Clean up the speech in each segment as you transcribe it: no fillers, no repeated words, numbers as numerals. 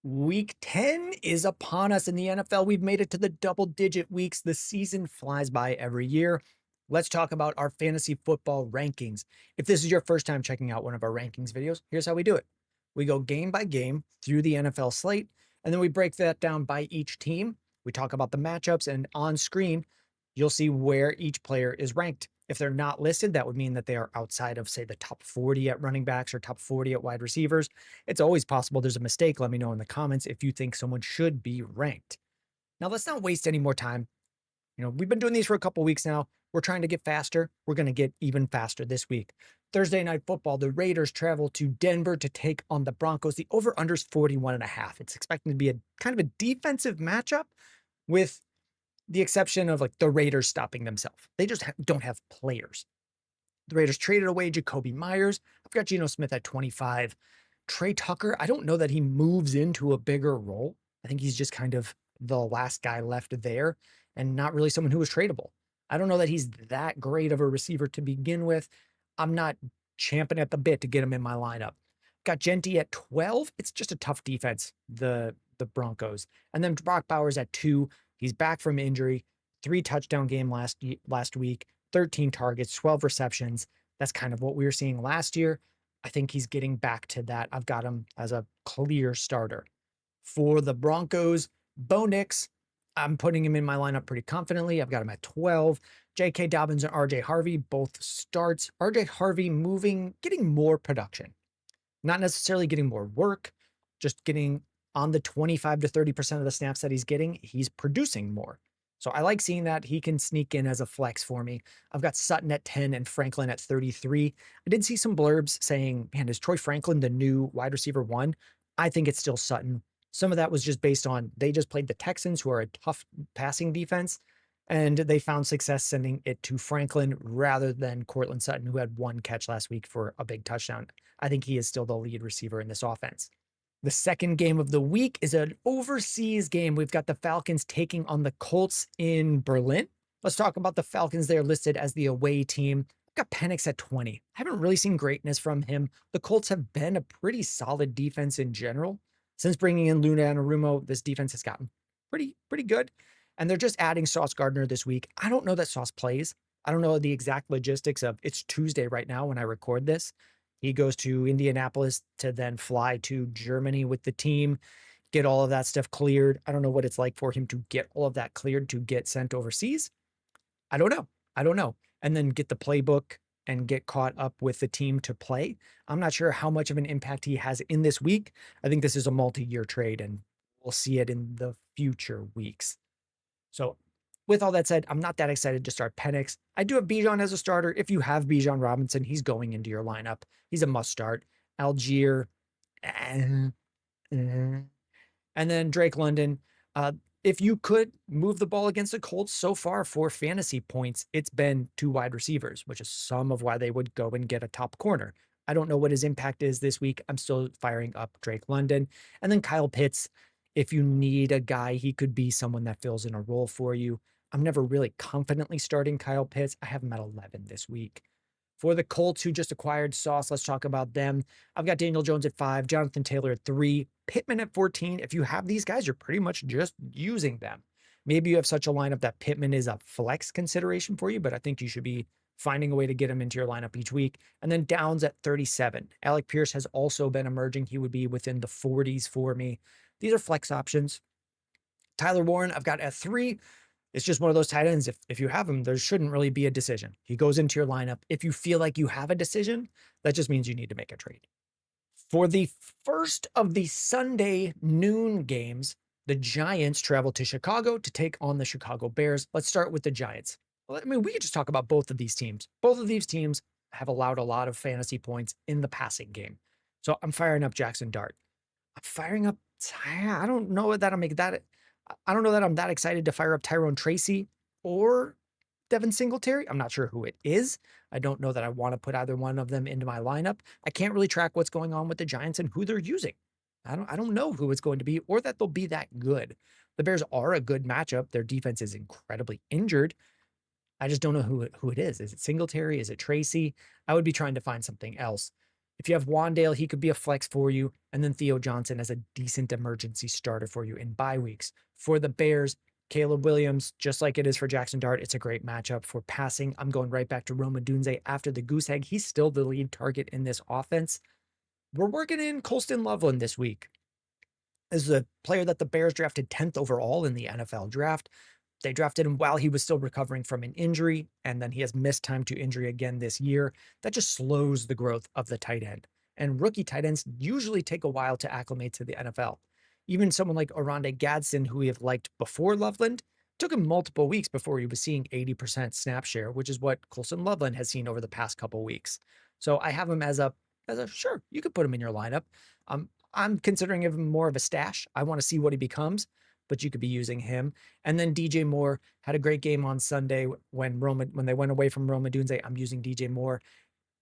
Week 10 is upon us in the NFL. We've made it to the double-digit weeks. The season flies by every year. Let's talk about our fantasy football rankings. If this is your first time checking out one of our rankings videos, here's how we do it. We go game by game through the NFL slate, and then we break that down by each team. We talk about the matchups, and on screen, you'll see where each player is ranked. If they're not listed, that would mean that they are outside of, say, the top 40 at running backs or top 40 at wide receivers. It's always possible there's a mistake. Let me know in the comments if you think someone should be ranked. Now, let's not waste any more time. We've been doing these for a couple weeks now. We're trying to get faster. We're going to get even faster this week. Thursday night football, the Raiders travel to Denver to take on the Broncos. The over-under is 41.5. It's expected to be a kind of a defensive matchup with the exception of like the Raiders stopping themselves. They just don't have players. The Raiders traded away Jacoby Myers. I've got Geno Smith at 25. Tre Tucker, I don't know that he moves into a bigger role. I think he's just kind of the last guy left there and not really someone who was tradable. I don't know that he's that great of a receiver to begin with. I'm not champing at the bit to get him in my lineup. Got Genty at 12. It's just a tough defense, the Broncos. And then Brock Bowers at 2. He's back from injury, 3 touchdown game last week, 13 targets, 12 receptions. That's kind of what we were seeing last year. I think he's getting back to that. I've got him as a clear starter. For the Broncos, Bo Nix, I'm putting him in my lineup pretty confidently. I've got him at 12. J.K. Dobbins and R.J. Harvey, both starts. R.J. Harvey getting more production. Not necessarily getting more work, just getting on the 25 to 30% of the snaps that he's getting, he's producing more. So I like seeing that. He can sneak in as a flex for me. I've got Sutton at 10 and Franklin at 33. I did see some blurbs saying, man, is Troy Franklin the new wide receiver 1? I think it's still Sutton. Some of that was just based on they just played the Texans, who are a tough passing defense, and they found success sending it to Franklin rather than Courtland Sutton, who had 1 catch last week for a big touchdown. I think he is still the lead receiver in this offense. The second game of the week is an overseas game. We've got the Falcons taking on the Colts in Berlin. Let's talk about the Falcons. They're listed as the away team. I've got Penix at 20. I haven't really seen greatness from him. The Colts have been a pretty solid defense in general. Since bringing in Luna and Arumo, this defense has gotten pretty good. And they're just adding Sauce Gardner this week. I don't know that Sauce plays. I don't know the exact logistics of it's Tuesday right now when I record this. He goes to Indianapolis to then fly to Germany with the team, get all of that stuff cleared. I don't know what it's like for him to get all of that cleared to get sent overseas. I don't know. And then get the playbook and get caught up with the team to play. I'm not sure how much of an impact he has in this week. I think this is a multi-year trade and we'll see it in the future weeks. So with all that said, I'm not that excited to start Penix. I do have Bijan as a starter. If you have Bijan Robinson, he's going into your lineup. He's a must start. Algier. And then Drake London. If you could move the ball against the Colts so far for fantasy points, it's been 2 wide receivers, which is some of why they would go and get a top corner. I don't know what his impact is this week. I'm still firing up Drake London. And then Kyle Pitts. If you need a guy, he could be someone that fills in a role for you. I'm never really confidently starting Kyle Pitts. I have him at 11 this week. For the Colts, who just acquired Sauce, let's talk about them. I've got Daniel Jones at 5, Jonathan Taylor at 3, Pittman at 14. If you have these guys, you're pretty much just using them. Maybe you have such a lineup that Pittman is a flex consideration for you, but I think you should be finding a way to get him into your lineup each week. And then Downs at 37. Alec Pierce has also been emerging. He would be within the 40s for me. These are flex options. Tyler Warren, I've got at 3. It's just one of those tight ends. If you have him, there shouldn't really be a decision. He goes into your lineup. If you feel like you have a decision, that just means you need to make a trade. For the first of the Sunday noon games, the Giants travel to Chicago to take on the Chicago Bears. Let's start with the Giants. Well, I mean, we could just talk about both of these teams. Both of these teams have allowed a lot of fantasy points in the passing game. So I'm firing up Jackson Dart. I'm firing up, I don't know that I'm that excited to fire up Tyrone Tracy or Devin Singletary. I'm not sure who it is. I don't know that I want to put either one of them into my lineup. I can't really track what's going on with the Giants and who they're using. I don't know who it's going to be or that they'll be that good. The Bears are a good matchup. Their defense is incredibly injured. I just don't know who it is. Is it Singletary? Is it Tracy? I would be trying to find something else. If you have Wandale, he could be a flex for you. And then Theo Johnson as a decent emergency starter for you in bye weeks. For the Bears, Caleb Williams, just like it is for Jackson Dart, it's a great matchup for passing. I'm going right back to Roma Dunze after the goose egg. He's still the lead target in this offense. We're working in Colston Loveland this week. This is a player that the Bears drafted 10th overall in the NFL draft. They drafted him while he was still recovering from an injury, and then he has missed time to injury again this year. That just slows the growth of the tight end. And rookie tight ends usually take a while to acclimate to the NFL. Even someone like Oronde Gadsden, who we have liked before Loveland, took him multiple weeks before he was seeing 80% snap share, which is what Colson Loveland has seen over the past couple weeks. So I have him as a sure, you could put him in your lineup. I'm considering him more of a stash. I want to see what he becomes, but you could be using him. And then DJ Moore had a great game on Sunday when they went away from Roma Dunze. I'm using DJ Moore.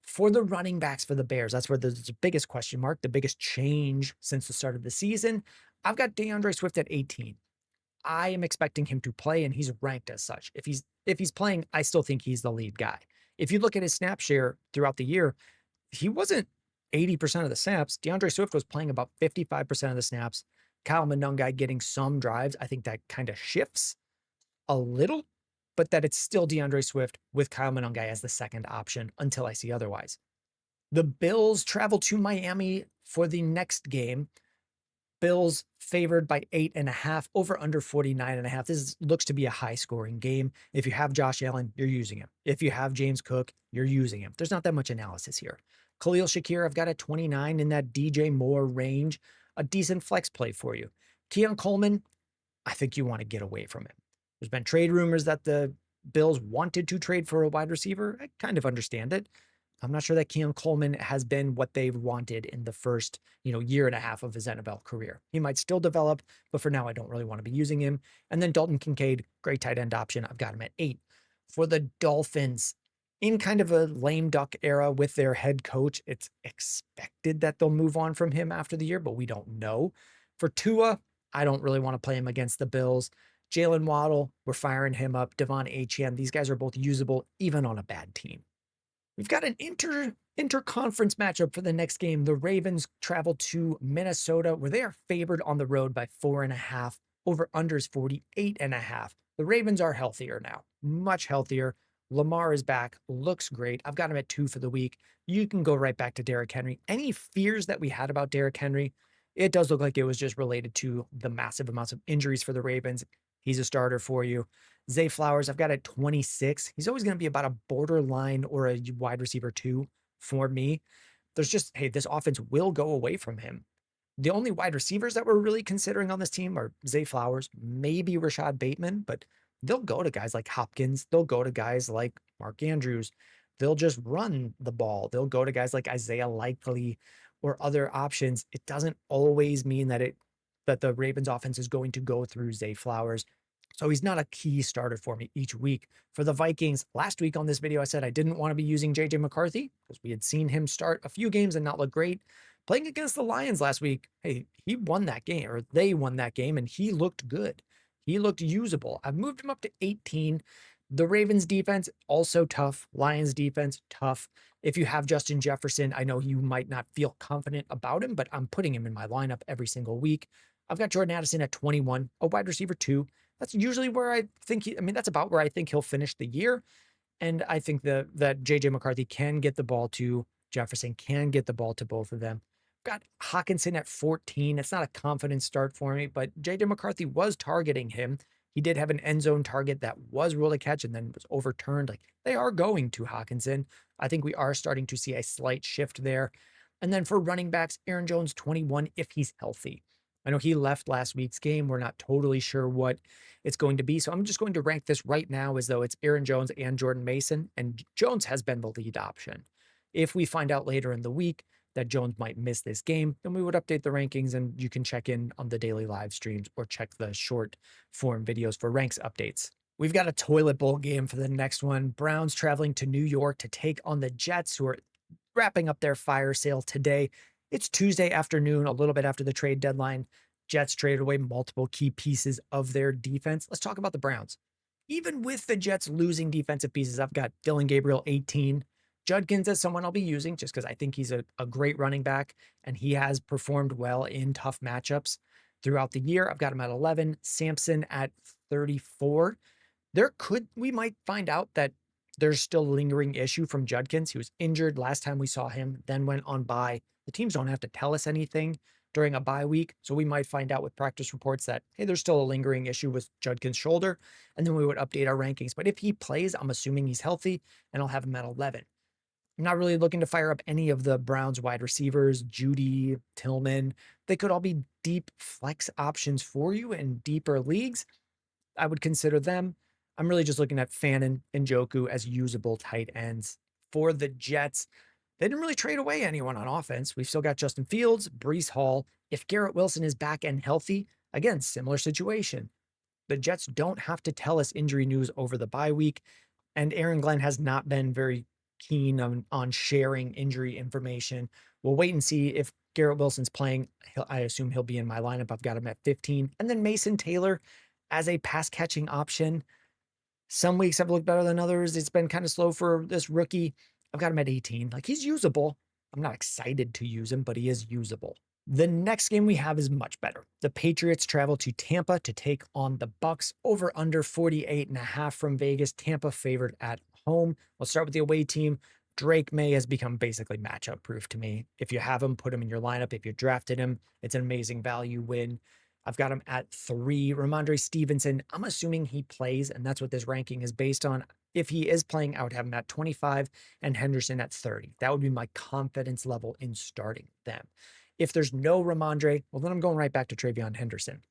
For the running backs for the Bears, that's where there's the biggest question mark, the biggest change since the start of the season. I've got DeAndre Swift at 18. I am expecting him to play, and he's ranked as such. If he's playing, I still think he's the lead guy. If you look at his snap share throughout the year, he wasn't 80% of the snaps. DeAndre Swift was playing about 55% of the snaps. Kyle Monangai getting some drives. I think that kind of shifts a little, but that it's still DeAndre Swift with Kyle Monangai as the second option until I see otherwise. The Bills travel to Miami for the next game. Bills favored by 8.5, over under 49.5. This looks to be a high scoring game. If you have Josh Allen, you're using him. If you have James Cook, you're using him. There's not that much analysis here. Khalil Shakir, I've got at 29 in that DJ Moore range, a decent flex play for you. Keon Coleman, I think you want to get away from him. There's been trade rumors that the Bills wanted to trade for a wide receiver. I kind of understand it. I'm not sure that Keon Coleman has been what they've wanted in the first, year and a half of his NFL career. He might still develop, but for now, I don't really want to be using him. And then Dalton Kincaid, great tight end option. I've got him at 8. For the Dolphins, in kind of a lame duck era with their head coach, it's expected that they'll move on from him after the year, but we don't know. For Tua, I don't really want to play him against the Bills. Jalen Waddle, we're firing him up. Devon Achane, these guys are both usable, even on a bad team. We've got an interconference matchup for the next game. The Ravens travel to Minnesota, where they are favored on the road by 4.5. Over unders 48.5. The Ravens are healthier now, much healthier. Lamar is back, looks great. I've got him at 2 for the week. You can go right back to Derrick Henry. Any fears that we had about Derrick Henry, it does look like it was just related to the massive amounts of injuries for the Ravens. He's a starter for you. Zay Flowers, I've got at 26. He's always going to be about a borderline or a wide receiver 2 for me. There's just, hey, this offense will go away from him. The only wide receivers that we're really considering on this team are Zay Flowers, maybe Rashad Bateman, but they'll go to guys like Hopkins. They'll go to guys like Mark Andrews. They'll just run the ball. They'll go to guys like Isaiah Likely or other options. It doesn't always mean that the Ravens offense is going to go through Zay Flowers. So he's not a key starter for me each week. For the Vikings, last week on this video, I said I didn't want to be using JJ McCarthy because we had seen him start a few games and not look great. Playing against the Lions last week, hey, he won that game, or they won that game, and he looked good. He looked usable. I've moved him up to 18. The Ravens defense, also tough. Lions defense, tough. If you have Justin Jefferson, I know you might not feel confident about him, but I'm putting him in my lineup every single week. I've got Jordan Addison at 21, a wide receiver 2. That's usually where I think that's about where I think he'll finish the year. And I think that JJ McCarthy can get the ball to Jefferson, can get the ball to both of them. Got Hawkinson at 14. It's not a confident start for me, but JJ McCarthy was targeting him. He did have an end zone target that was ruled a catch and then was overturned. Like, they are going to Hawkinson. I think we are starting to see a slight shift there. And then for running backs, Aaron Jones, 21, if he's healthy. I know he left last week's game. We're not totally sure what it's going to be. So I'm just going to rank this right now as though it's Aaron Jones and Jordan Mason. And Jones has been the lead option. If we find out later in the week that Jones might miss this game, then we would update the rankings, and you can check in on the daily live streams or check the short form videos for ranks updates. We've got a toilet bowl game for the next one. Browns traveling to New York to take on the Jets, who are wrapping up their fire sale today. It's Tuesday afternoon, a little bit after the trade deadline. Jets traded away multiple key pieces of their defense. Let's talk about the Browns. Even with the Jets losing defensive pieces, I've got Dylan Gabriel, 18. Judkins is someone I'll be using just because I think he's a great running back and he has performed well in tough matchups throughout the year. I've got him at 11, Sampson at 34. We might find out that there's still a lingering issue from Judkins. He was injured last time we saw him, then went on bye. The teams don't have to tell us anything during a bye week. So we might find out with practice reports that, hey, there's still a lingering issue with Judkins' shoulder. And then we would update our rankings. But if he plays, I'm assuming he's healthy and I'll have him at 11. I'm not really looking to fire up any of the Browns wide receivers, Judy, Tillman. They could all be deep flex options for you in deeper leagues. I would consider them. I'm really just looking at Fannin and Njoku as usable tight ends. For the Jets, they didn't really trade away anyone on offense. We've still got Justin Fields, Breece Hall. If Garrett Wilson is back and healthy, again, similar situation. The Jets don't have to tell us injury news over the bye week. And Aaron Glenn has not been very keen on sharing injury information. We'll wait and see if Garrett Wilson's playing. I assume he'll be in my lineup. I've got him at 15. And then Mason Taylor as a pass catching option. Some weeks have looked better than others. It's been kind of slow for this rookie. I've got him at 18. Like, he's usable. I'm not excited to use him, but he is usable. The next game we have is much better. The Patriots travel to Tampa to take on the Bucks. Over under 48.5 from Vegas. Tampa favored at home. We'll start with the away team. Drake May has become basically matchup proof to me. If you have him, put him in your lineup. If you drafted him, it's an amazing value win. I've got him at 3. Ramondre Stevenson, I'm assuming he plays, and that's what this ranking is based on. If he is playing, I would have him at 25 and Henderson at 30. That would be my confidence level in starting them. If there's no Ramondre, well, then I'm going right back to Travion Henderson.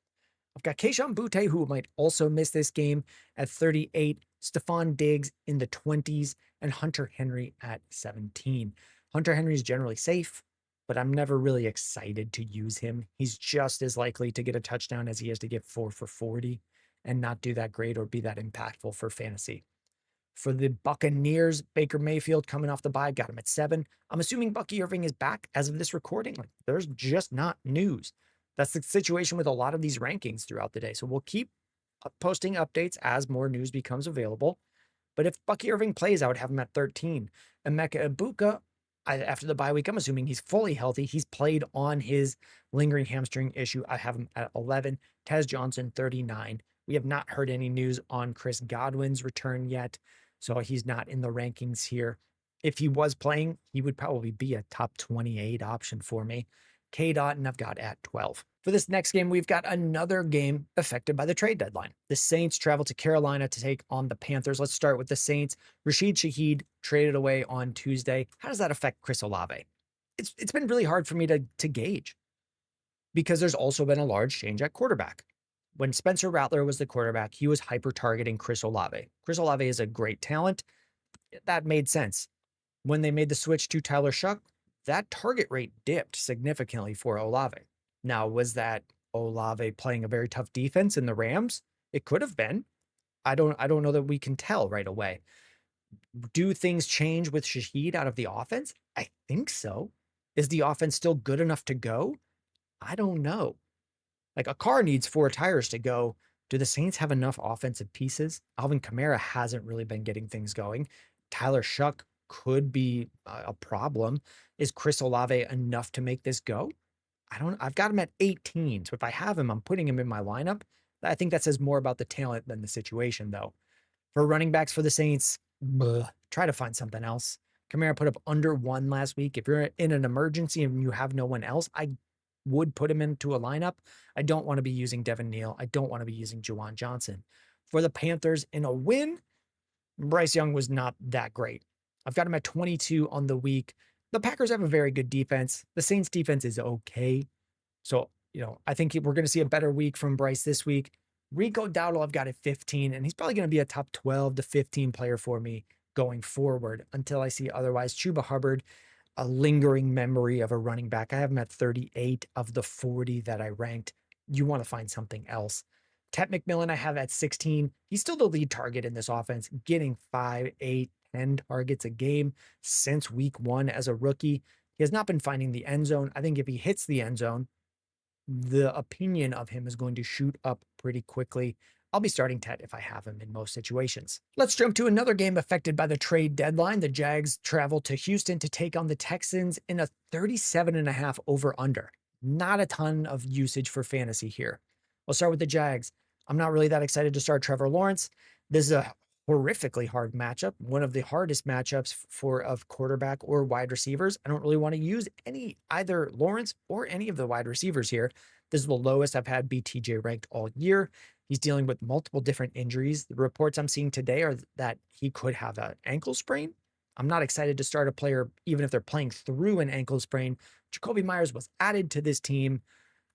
I've got Kayshon Boutte, who might also miss this game, at 38. Stephon Diggs in the 20s, and Hunter Henry at 17. Hunter Henry is generally safe, but I'm never really excited to use him. He's just as likely to get a touchdown as he is to get 4 for 40 and not do that great or be that impactful for fantasy. For the Buccaneers, Baker Mayfield coming off the bye, got him at 7. I'm assuming Bucky Irving is back as of this recording. Like, there's just not news. That's the situation with a lot of these rankings throughout the day. So we'll keep posting updates as more news becomes available. But if Bucky Irving plays, I would have him at 13. Emeka Ibuka, after the bye week, I'm assuming he's fully healthy. He's played on his lingering hamstring issue. I have him at 11. Tez Johnson, 39. We have not heard any news on Chris Godwin's return yet, so he's not in the rankings here. If he was playing, he would probably be a top 28 option for me. K. Dotton, I've got at 12. For this next game, we've got another game affected by the trade deadline. The Saints travel to Carolina to take on the Panthers. Let's start with the Saints. Rashid Shaheed traded away on Tuesday. How does that affect Chris Olave? It's been really hard for me to gauge because there's also been a large change at quarterback. When Spencer Rattler was the quarterback, he was hyper-targeting Chris Olave. Chris Olave is a great talent. That made sense. When they made the switch to Tyler Shuck, that target rate dipped significantly for Olave. Now, was that Olave playing a very tough defense in the Rams? It could have been. I don't know that we can tell right away. Do things change with Shaheed out of the offense? I think so. Is the offense still good enough to go? I don't know. Like, a car needs 4 tires to go. Do the Saints have enough offensive pieces? Alvin Kamara hasn't really been getting things going. Tyler Shuck could be a problem. Is Chris Olave enough to make this go? I've got him at 18. So if I have him, I'm putting him in my lineup. I think that says more about the talent than the situation, though. For running backs for the Saints, try to find something else. Kamara put up under 1 last week. If you're in an emergency and you have no one else, I would put him into a lineup. I don't want to be using Devin Neal. I don't want to be using Juwan Johnson. For the Panthers, in a win, Bryce Young was not that great. I've got him at 22 on the week. The Packers have a very good defense. The Saints defense is okay. So, I think we're going to see a better week from Bryce this week. Rico Dowdle, I've got at 15, and he's probably going to be a top 12 to 15 player for me going forward until I see otherwise. Chuba Hubbard, a lingering memory of a running back. I have him at 38 of the 40 that I ranked. You want to find something else. Ted McMillan, I have at 16. He's still the lead target in this offense, getting 5, 8, 10 targets a game since week 1 as a rookie. He has not been finding the end zone. I think if he hits the end zone, the opinion of him is going to shoot up pretty quickly. I'll be starting Tet if I have him in most situations. Let's jump to another game affected by the trade deadline. The Jags travel to Houston to take on the Texans in a 37.5 over-under. Not a ton of usage for fantasy here. We'll start with the Jags. I'm not really that excited to start Trevor Lawrence. This is a horrifically hard matchup, one of the hardest matchups for of quarterback or wide receivers. I don't really want to use either Lawrence or any of the wide receivers here. This is the lowest I've had BTJ ranked all year. He's dealing with multiple different injuries. The reports I'm seeing today are that he could have an ankle sprain. I'm not excited to start a player, even if they're playing through an ankle sprain. Jacoby Myers was added to this team.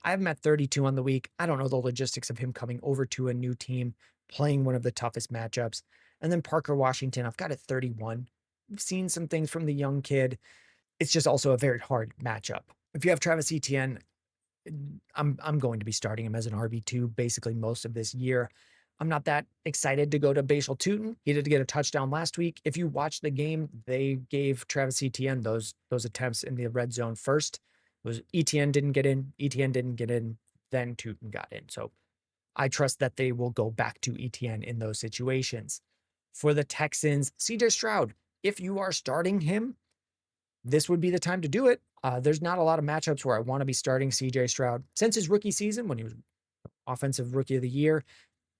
I have him at 32 on the week. I don't know the logistics of him coming over to a new team, playing one of the toughest matchups. And then Parker Washington, I've got at 31. We've seen some things from the young kid. It's just also a very hard matchup. If you have Travis Etienne, I'm going to be starting him as an RB2 basically most of this year. I'm not that excited to go to Bashal Tutin. He did get a touchdown last week. If you watch the game, they gave Travis Etienne those attempts in the red zone first. It was Etienne didn't get in, then Tutin got in. So I trust that they will go back to Etienne in those situations. For the Texans, CJ Stroud, if you are starting him, this would be the time to do it. There's not a lot of matchups where I want to be starting CJ Stroud. Since his rookie season, when he was offensive rookie of the year,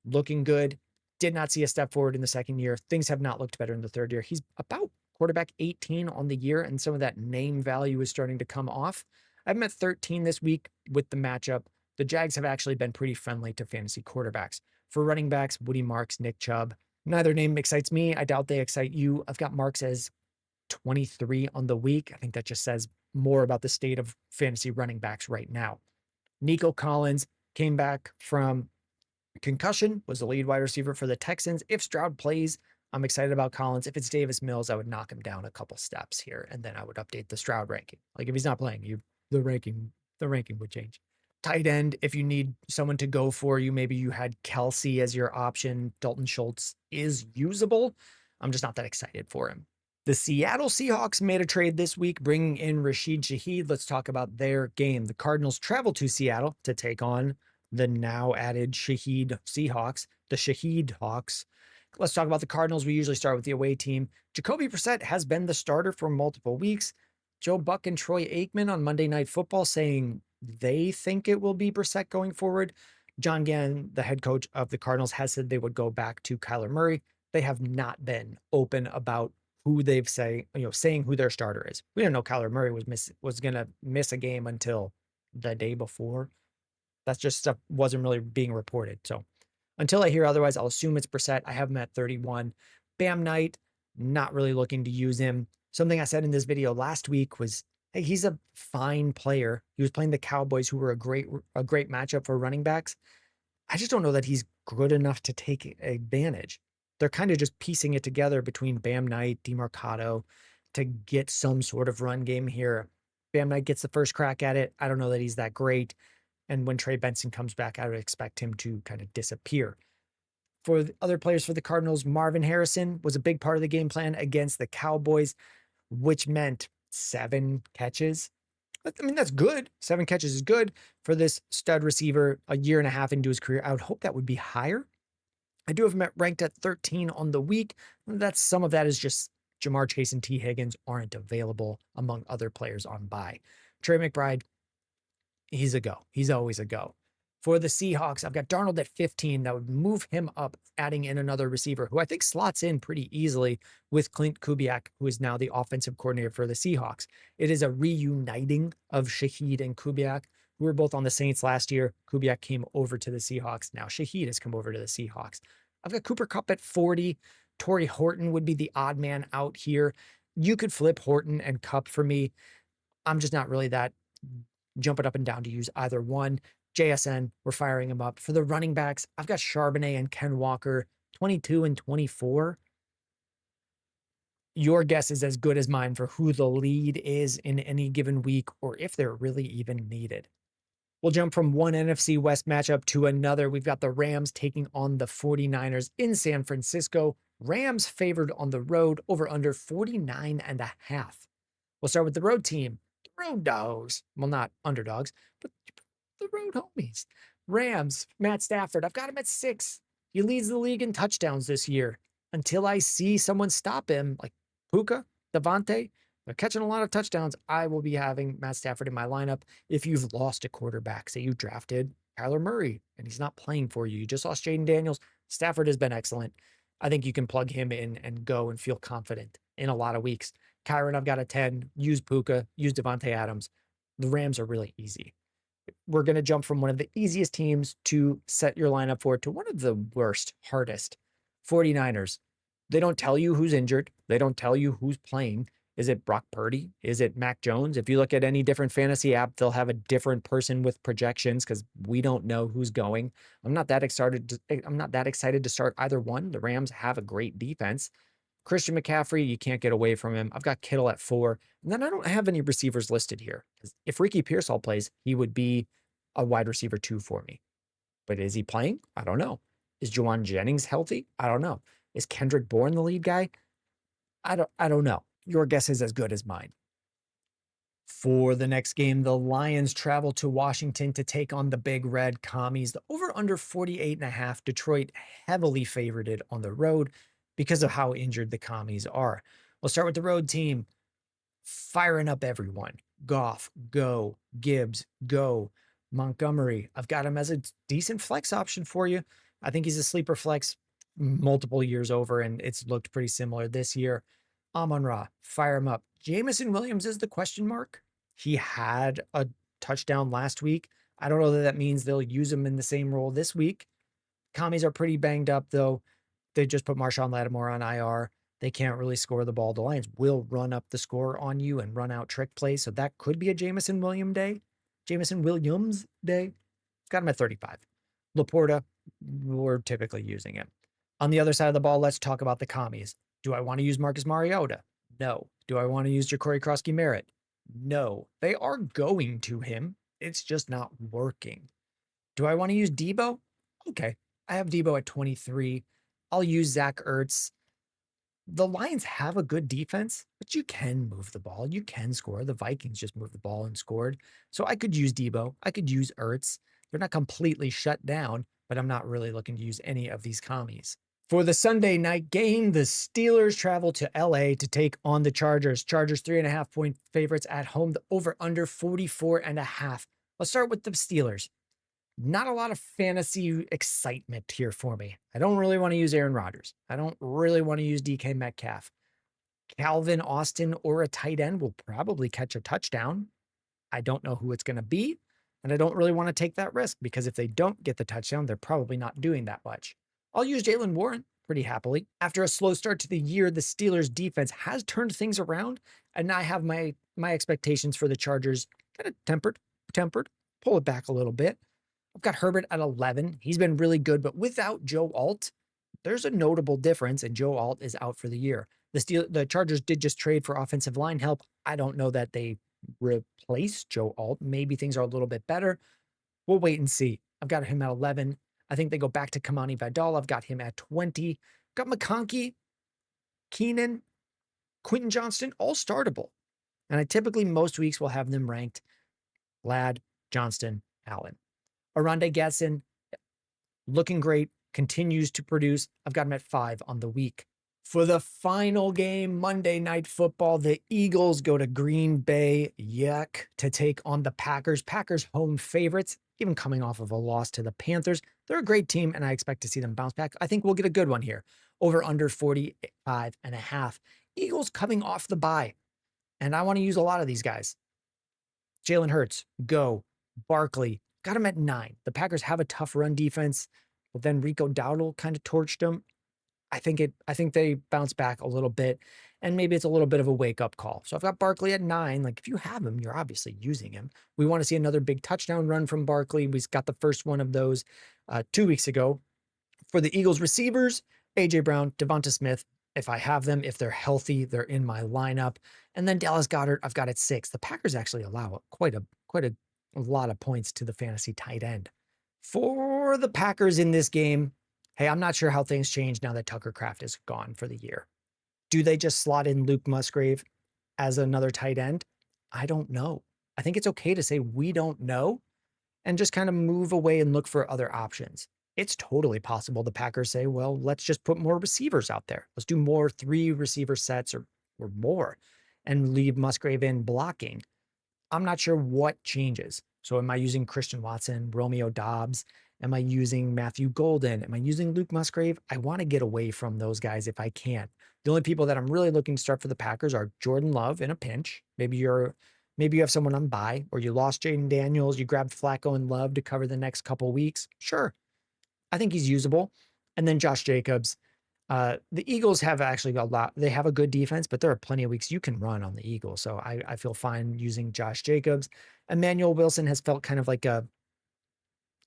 looking good, did not see a step forward in the second year. Things have not looked better in the third year. He's about quarterback 18 on the year, and some of that name value is starting to come off. I'm at 13 this week with the matchup. The Jags have actually been pretty friendly to fantasy quarterbacks. For running backs, Woody Marks, Nick Chubb. Neither name excites me. I doubt they excite you. I've got Marks as 23 on the week. I think that just says more about the state of fantasy running backs right now. Nico Collins came back from concussion, was the lead wide receiver for the Texans. If Stroud plays, I'm excited about Collins. If it's Davis Mills, I would knock him down a couple steps here, and then I would update the Stroud ranking. Like if he's not playing, the ranking would change. Tight end, if you need someone to go for you, maybe you had Kelsey as your option. Dalton Schultz is usable. I'm just not that excited for him. The Seattle Seahawks made a trade this week, bringing in Rashid Shaheed. Let's talk about their game. The Cardinals travel to Seattle to take on the now added Shaheed Seahawks, the Shaheed Hawks. Let's talk about the Cardinals. We usually start with the away team. Jacoby Brissett has been the starter for multiple weeks. Joe Buck and Troy Aikman on Monday Night Football saying they think it will be Brissett going forward. John Gannon, the head coach of the Cardinals, has said they would go back to Kyler Murray. They have not been open about who they've saying who their starter is. We didn't know Kyler Murray was going to miss a game until the day before. That's just stuff wasn't really being reported. So until I hear otherwise, I'll assume it's Brissett. I have him at 31. Bam Knight, not really looking to use him. Something I said in this video last week was, hey, he's a fine player. He was playing the Cowboys, who were a great matchup for running backs. I just don't know that he's good enough to take advantage. They're kind of just piecing it together between Bam Knight, DeMarcado to get some sort of run game here. Bam Knight gets the first crack at it. I don't know that he's that great. And when Trey Benson comes back, I would expect him to kind of disappear. For the other players for the Cardinals, Marvin Harrison was a big part of the game plan against the Cowboys, which meant 7 catches. I mean, that's good. 7 catches is good for this stud receiver a year and a half into his career. I would hope that would be higher. I do have him ranked at 13 on the week. Some of that is just Jamar Chase and T. Higgins aren't available among other players on bye. Trey McBride, he's a go. He's always a go. For the Seahawks, I've got Darnold at 15. That would move him up, adding in another receiver who I think slots in pretty easily with Clint Kubiak, who is now the offensive coordinator for the Seahawks. It is a reuniting of Shaheed and Kubiak, who were both on the Saints last year. Kubiak came over to the Seahawks. Now Shaheed has come over to the Seahawks. I've got Cooper Kupp at 40. Torrey Horton would be the odd man out here. You could flip Horton and Kupp for me. I'm just not really that jumping up and down to use either one. JSN, we're firing him up. For the running backs, I've got Charbonnet and Ken Walker, 22 and 24. Your guess is as good as mine for who the lead is in any given week, or if they're really even needed. We'll jump from one NFC West matchup to another. We've got the Rams taking on the 49ers in San Francisco. Rams favored on the road, over under 49.5. We'll start with the road team. The Road Dogs. Well, not underdogs, but the road homies. Rams, Matt Stafford. I've got him at 6. He leads the league in touchdowns this year. Until I see someone stop him, like Puka, Devontae, they're catching a lot of touchdowns. I will be having Matt Stafford in my lineup. If you've lost a quarterback, say you drafted Kyler Murray and he's not playing for you, you just lost Jaden Daniels. Stafford has been excellent. I think you can plug him in and go and feel confident in a lot of weeks. Kyron, I've got a 10. Use Puka, use Devontae Adams. The Rams are really easy. We're going to jump from one of the easiest teams to set your lineup for to one of the worst, hardest 49ers. They don't tell you who's injured. They don't tell you who's playing. Is it Brock Purdy? Is it Mac Jones? If you look at any different fantasy app, they'll have a different person with projections because we don't know who's going. I'm not that excited to start either one. The Rams have a great defense. Christian McCaffrey, you can't get away from him. I've got Kittle at 4. And then I don't have any receivers listed here. If Ricky Pearsall plays, he would be a wide receiver 2 for me. But is he playing? I don't know. Is Juwan Jennings healthy? I don't know. Is Kendrick Bourne the lead guy? I don't know. Your guess is as good as mine. For the next game, the Lions travel to Washington to take on the Big Red Commies. The over under 48.5. Detroit heavily favored on the road because of how injured the Commies are. We'll start with the road team. Firing up everyone. Goff, go. Gibbs, go. Montgomery, I've got him as a decent flex option for you. I think he's a sleeper flex multiple years over, and it's looked pretty similar this year. Amon-Ra, fire him up. Jameson Williams is the question mark. He had a touchdown last week. I don't know that means they'll use him in the same role this week. Commies are pretty banged up, though. They just put Marshawn Lattimore on IR. They can't really score the ball. The Lions will run up the score on you and run out trick plays, so that could be a Jameson Williams day. Got him at 35. Laporta, we're typically using him. On the other side of the ball, let's talk about the Commies. Do I want to use Marcus Mariota? No. Do I want to use Ja'Cory Krosky-Merritt? No. They are going to him. It's just not working. Do I want to use Debo? Okay. I have Debo at 23. I'll use Zach Ertz. The Lions have a good defense, but you can move the ball. You can score. The Vikings just moved the ball and scored. So I could use Debo. I could use Ertz. They're not completely shut down, but I'm not really looking to use any of these Commies. For the Sunday night game, the Steelers travel to LA to take on the Chargers. Chargers 3.5-point favorites at home. The over under 44.5. Let's start with the Steelers. Not a lot of fantasy excitement here for me. I don't really want to use Aaron Rodgers. I don't really want to use DK Metcalf. Calvin Austin or a tight end will probably catch a touchdown. I don't know who it's going to be, and I don't really want to take that risk because if they don't get the touchdown, they're probably not doing that much. I'll use Jaylen Warren pretty happily. After a slow start to the year, the Steelers defense has turned things around, and I have my expectations for the Chargers kind of tempered, pull it back a little bit. I've got Herbert at 11. He's been really good, but without Joe Alt, there's a notable difference, and Joe Alt is out for the year. The Chargers did just trade for offensive line help. I don't know that they replace Joe Alt. Maybe things are a little bit better. We'll wait and see. I've got him at 11. I think they go back to Kamani Vidal. I've got him at 20. Got McConkey, Keenan, Quentin Johnston, all startable. And I typically most weeks will have them ranked Glad, Johnston, Allen. Oronde Gadsden, looking great, continues to produce. I've got him at 5 on the week. For the final game, Monday Night Football, the Eagles go to Green Bay, to take on the Packers. Packers home favorites, even coming off of a loss to the Panthers. They're a great team, and I expect to see them bounce back. I think we'll get a good one here. Over under 45.5. Eagles coming off the bye, and I want to use a lot of these guys. Jalen Hurts, go. Barkley, got him at 9. The Packers have a tough run defense, but then Rico Dowdle kind of torched them. I think they bounce back a little bit, and maybe it's a little bit of a wake-up call. So I've got Barkley at 9. Like, if you have him, you're obviously using him. We want to see another big touchdown run from Barkley. We got the first one of those 2 weeks ago. For the Eagles receivers, A.J. Brown, Devonta Smith, if I have them, if they're healthy, they're in my lineup. And then Dallas Goedert, I've got at 6. The Packers actually allow quite a lot of points to the fantasy tight end. For the Packers in this game, hey, I'm not sure how things change now that Tucker Kraft is gone for the year. Do they just slot in Luke Musgrave as another tight end? I don't know. I think it's okay to say we don't know and just kind of move away and look for other options. It's totally possible the Packers say, well, let's just put more receivers out there. Let's do more 3 receiver sets or more and leave Musgrave in blocking. I'm not sure what changes. So am I using Christian Watson, Romeo Dobbs? Am I using Matthew Golden? Am I using Luke Musgrave? I want to get away from those guys if I can. The only people that I'm really looking to start for the Packers are Jordan Love in a pinch. Maybe you have someone on bye, or you lost Jaden Daniels, you grabbed Flacco and Love to cover the next couple weeks. Sure. I think he's usable. And then Josh Jacobs. The Eagles have actually got a lot. They have a good defense, but there are plenty of weeks you can run on the Eagles. So I feel fine using Josh Jacobs. Emmanuel Wilson has felt kind of like a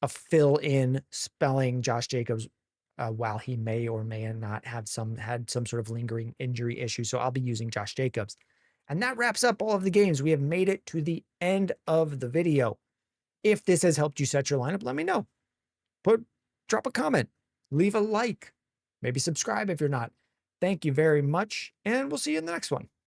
fill in spelling Josh Jacobs while he may or may not have had some sort of lingering injury issue. So I'll be using Josh Jacobs. And that wraps up all of the games. We have made it to the end of the video. If this has helped you set your lineup, let me know. Drop a comment, leave a like, maybe subscribe if you're not. Thank you very much, and we'll see you in the next one.